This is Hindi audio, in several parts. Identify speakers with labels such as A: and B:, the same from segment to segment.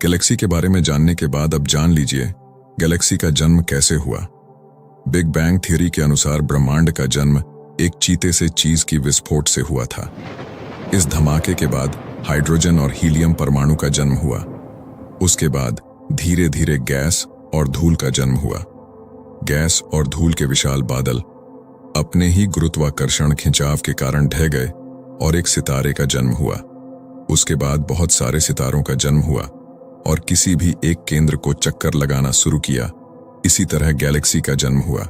A: गैलेक्सी के बारे में जानने के बाद अब जान लीजिए गैलेक्सी का जन्म कैसे हुआ। बिग बैंग थ्योरी के अनुसार ब्रह्मांड का जन्म एक चीते से चीज की विस्फोट से हुआ था। इस धमाके के बाद हाइड्रोजन और हीलियम परमाणु का जन्म हुआ। उसके बाद धीरे धीरे गैस और धूल का जन्म हुआ। गैस और धूल के विशाल बादल अपने ही गुरुत्वाकर्षण खिंचाव के कारण ढह गए और एक सितारे का जन्म हुआ। उसके बाद बहुत सारे सितारों का जन्म हुआ और किसी भी एक केंद्र को चक्कर लगाना शुरू किया। इसी तरह गैलेक्सी का जन्म हुआ।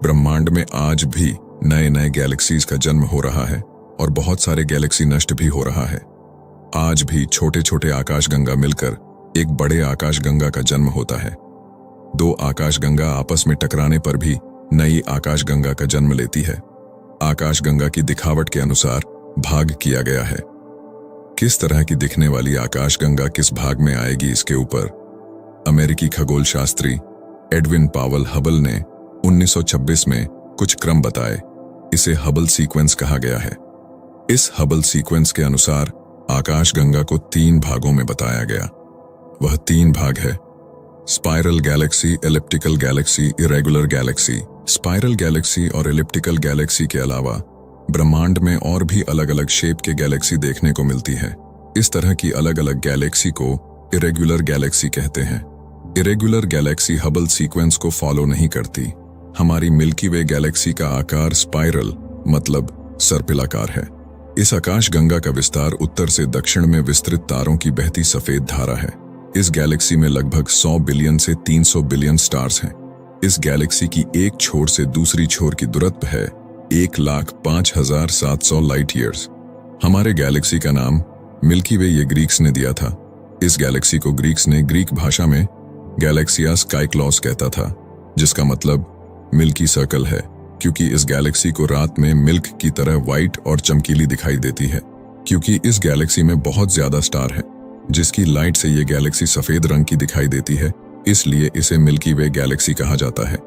A: ब्रह्मांड में आज भी नए नए गैलेक्सीज का जन्म हो रहा है और बहुत सारे गैलेक्सी नष्ट भी हो रहा है। आज भी छोटे छोटे आकाशगंगा मिलकर एक बड़े आकाशगंगा का जन्म होता है। दो आकाशगंगा आपस में टकराने पर भी नई आकाशगंगा का जन्म लेती है। आकाशगंगा की दिखावट के अनुसार भाग किया गया है। किस तरह की दिखने वाली आकाशगंगा किस भाग में आएगी, इसके ऊपर अमेरिकी खगोल शास्त्री एडविन पावल हबल ने 1926 में कुछ क्रम बताए। इसे हबल सीक्वेंस कहा गया है। इस हबल सीक्वेंस के अनुसार आकाशगंगा को 3 भागों में बताया गया। वह 3 भाग है: spiral Galaxy, elliptical Galaxy, irregular Galaxy. Spiral Galaxy और एलिप्टिकल गैलेक्सी के अलावा ब्रह्मांड में और भी अलग अलग शेप के गैलेक्सी देखने को मिलती है। इस तरह की अलग अलग गैलेक्सी को इरेगुलर गैलेक्सी कहते हैं। इरेगुलर गैलेक्सी हबल सीक्वेंस को फॉलो नहीं करती। हमारी मिल्की वे गैलेक्सी का आकार स्पाइरल मतलब सर्पिलाकार है। इस आकाशगंगा का विस्तार उत्तर से दक्षिण में विस्तृत तारों की बहती सफेद धारा है। इस गैलेक्सी में लगभग 100 बिलियन से 300 बिलियन स्टार्स हैं। इस गैलेक्सी की एक छोर से दूसरी छोर की दूरत्व है 1,05,700 लाइट ईयर्स। हमारे गैलेक्सी का नाम मिल्की वे ये ग्रीक्स ने दिया था। इस गैलेक्सी को ग्रीक्स ने ग्रीक भाषा में गैलेक्सिया स्काइक्लॉस कहता था, जिसका मतलब मिल्की सर्कल है, क्योंकि इस गैलेक्सी को रात में मिल्क की तरह व्हाइट और चमकीली दिखाई देती है। क्योंकि इस गैलेक्सी में बहुत ज्यादा स्टार है, जिसकी लाइट से ये गैलेक्सी सफेद रंग की दिखाई देती है, इसलिए इसे मिल्की वे गैलेक्सी कहा जाता है।